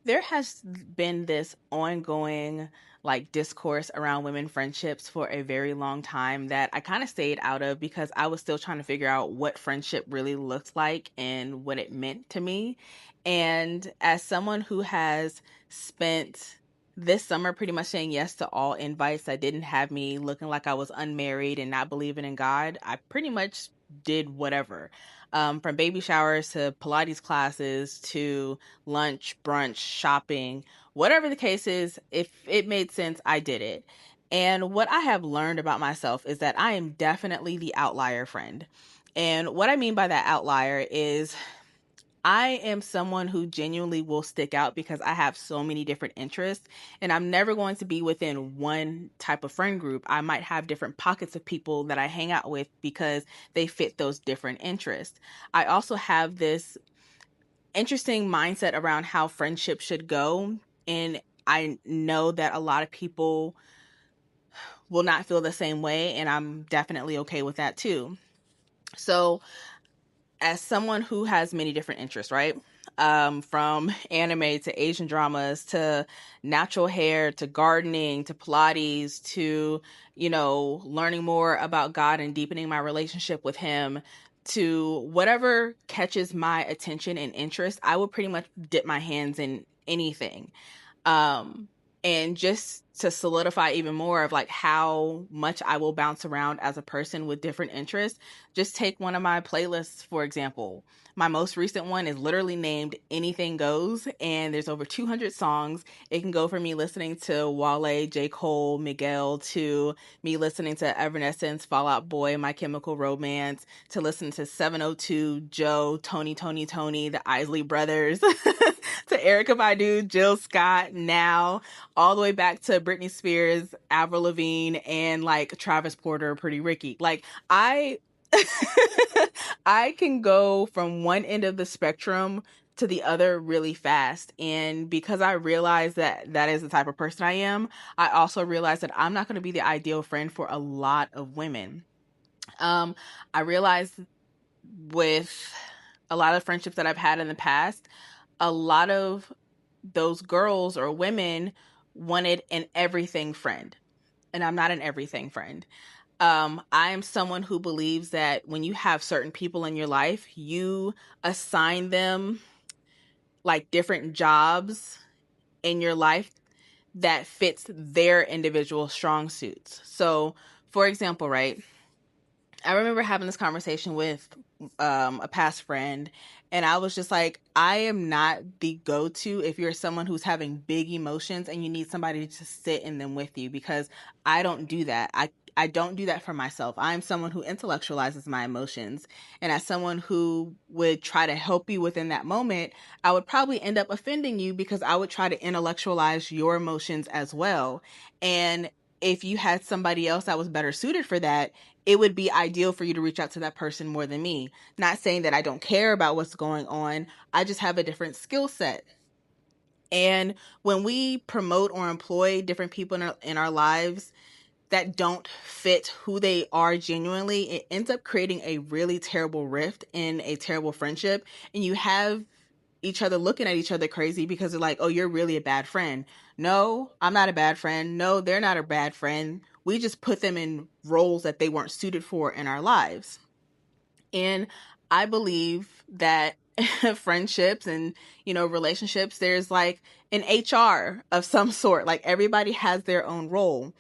There has been this ongoing like discourse around women friendships for a very long time that I kind of stayed out of because I was still trying to figure out what friendship really looked like and what it meant to me. And as someone who has spent this summer pretty much saying yes to all invites that didn't have me looking like I was unmarried and not believing in God, I pretty much did whatever. From baby showers to Pilates classes to lunch, brunch, shopping, whatever the case is, if it made sense, I did it. And what I have learned about myself is that I am definitely the outlier friend. And what I mean by that outlier is I am someone who genuinely will stick out because I have so many different interests, and I'm never going to be within one type of friend group. I might have different pockets of people that I hang out with because they fit those different interests. I also have this interesting mindset around how friendship should go. And I know that a lot of people will not feel the same way, and I'm definitely okay with that too. So, as someone who has many different interests, right? From anime to Asian dramas to natural hair to gardening to Pilates to, learning more about God and deepening my relationship with Him to whatever catches my attention and interest, I will pretty much dip my hands in anything. Um, and just to solidify even more of like how much I will bounce around as a person with different interests, just take one of my playlists, for example. My most recent one is literally named Anything Goes, and there's over 200 songs. It can go from me listening to Wale, J. Cole, Miguel, to me listening to Evanescence, Fall Out Boy, My Chemical Romance, to listen to 702, Joe, Tony, the Isley Brothers, to Erykah Badu, Jill Scott, now all the way back to Britney Spears, Avril Lavigne, and like Travis Porter, Pretty Ricky. Like I I can go from one end of the spectrum to the other really fast. And because I realize that that is the type of person I am, I also realize that I'm not going to be the ideal friend for a lot of women. I realized with a lot of friendships that I've had in the past, a lot of those girls or women wanted an everything friend. And I'm not an everything friend. I am someone who believes that when you have certain people in your life, you assign them like different jobs in your life that fits their individual strong suits. So, for example, right, I remember having this conversation with a past friend, and I was just like, I am not the go-to if you're someone who's having big emotions and you need somebody to sit in them with you, because I don't do that. I don't do that for myself. I'm someone who intellectualizes my emotions. And as someone who would try to help you within that moment, I would probably end up offending you because I would try to intellectualize your emotions as well. And if you had somebody else that was better suited for that, it would be ideal for you to reach out to that person more than me. Not saying that I don't care about what's going on. I just have a different skill set. And when we promote or employ different people in our lives that don't fit who they are genuinely, it ends up creating a really terrible rift in a terrible friendship. And you have each other looking at each other crazy because they're like, oh, you're really a bad friend. No, I'm not a bad friend. No, they're not a bad friend. We just put them in roles that they weren't suited for in our lives. And I believe that friendships and, relationships, there's like an HR of some sort. Like everybody has their own role.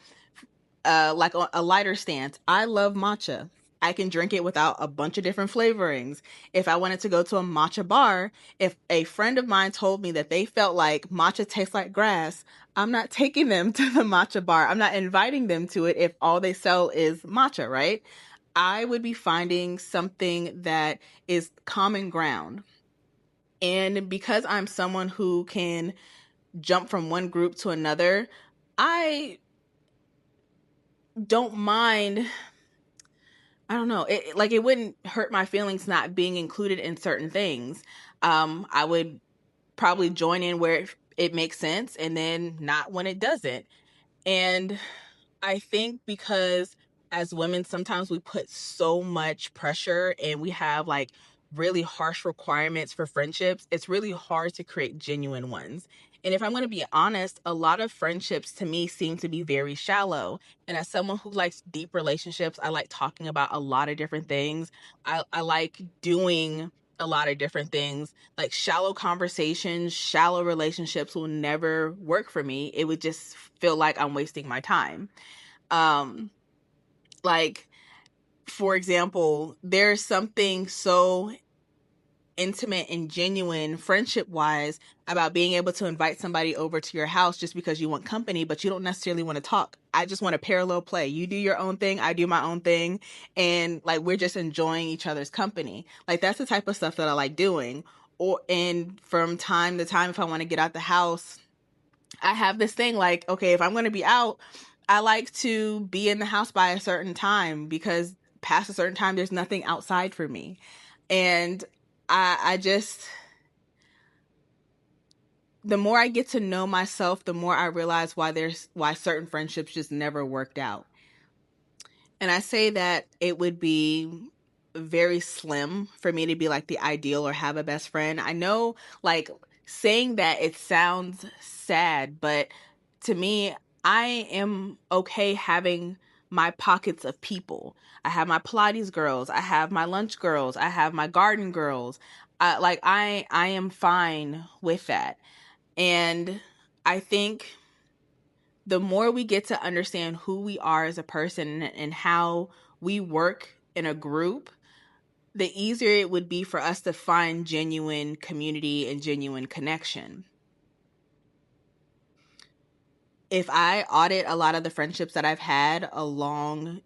Like a lighter stance. I love matcha. I can drink it without a bunch of different flavorings. If I wanted to go to a matcha bar, if a friend of mine told me that they felt like matcha tastes like grass, I'm not taking them to the matcha bar. I'm not inviting them to it if all they sell is matcha, right? I would be finding something that is common ground. And because I'm someone who can jump from one group to another, I don't mind. I don't know. It wouldn't hurt my feelings not being included in certain things. I would probably join in where it makes sense and then not when it doesn't. And I think because as women, sometimes we put so much pressure and we have like really harsh requirements for friendships, it's really hard to create genuine ones. And if I'm going to be honest, a lot of friendships to me seem to be very shallow. And as someone who likes deep relationships, I like talking about a lot of different things. I like doing a lot of different things. Like shallow conversations, shallow relationships will never work for me. It would just feel like I'm wasting my time. Um, like, for example, there's something so intimate and genuine friendship wise about being able to invite somebody over to your house just because you want company, but you don't necessarily want to talk. I just want to parallel play. You do your own thing, I do my own thing, and like we're just enjoying each other's company. Like that's the type of stuff that I like doing. Or and from time to time, if I want to get out the house, I have this thing like, okay, if I'm going to be out, I like to be in the house by a certain time because past a certain time, there's nothing outside for me. And I just, the more I get to know myself, the more I realize why certain friendships just never worked out. And I say that it would be very slim for me to be like the ideal or have a best friend. I know, like, saying that it sounds sad, but to me, I am okay having my pockets of people. I have my Pilates girls, I have my lunch girls, I have my garden girls. I am fine with that. And I think the more we get to understand who we are as a person and how we work in a group, the easier it would be for us to find genuine community and genuine connection. If I audit a lot of the friendships that I've had along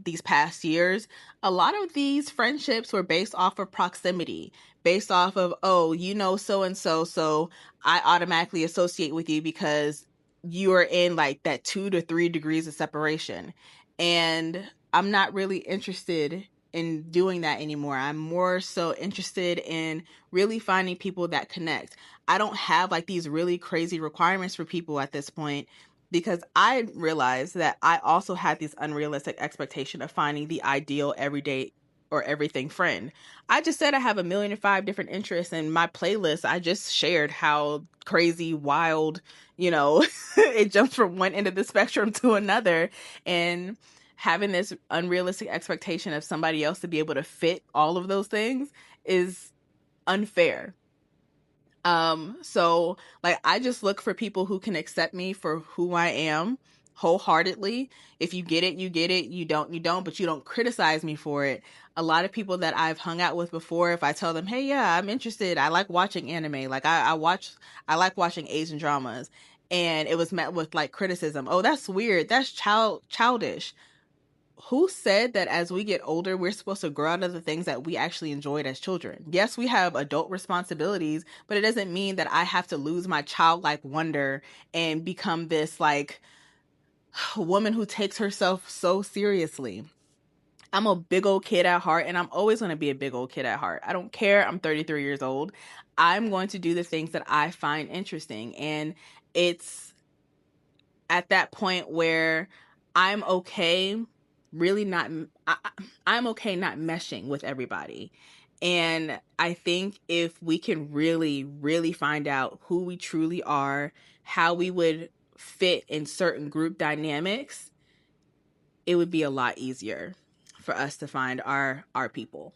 these past years, a lot of these friendships were based off of proximity, based off of, oh, you know, so and so, so I automatically associate with you because you are in like that 2 to 3 degrees of separation. And I'm not really interested in doing that anymore. I'm more so interested in really finding people that connect. I don't have like these really crazy requirements for people at this point because I realized that I also had this unrealistic expectation of finding the ideal everyday or everything friend. I just said I have 1,000,005 different interests in my playlist. I just shared how crazy, wild, you know, it jumps from one end of the spectrum to another. And having this unrealistic expectation of somebody else to be able to fit all of those things is unfair. So like I just look for people who can accept me for who I am wholeheartedly. If you get it, you get it. You don't, you don't, but you don't criticize me for it. A lot of people that I've hung out with before, if I tell them, hey, yeah, I'm interested. I like watching anime. Like I like watching Asian dramas. And it was met with like criticism. Oh, that's weird. That's childish. Who said that as we get older, we're supposed to grow out of the things that we actually enjoyed as children? Yes, we have adult responsibilities, but it doesn't mean that I have to lose my childlike wonder and become this like woman who takes herself so seriously. I'm a big old kid at heart, and I'm always going to be a big old kid at heart. I don't care. I'm 33 years old. I'm going to do the things that I find interesting. And it's at that point where I'm okay really not I'm okay not meshing with everybody. And I think if we can really find out who we truly are, how we would fit in certain group dynamics, it would be a lot easier for us to find our people.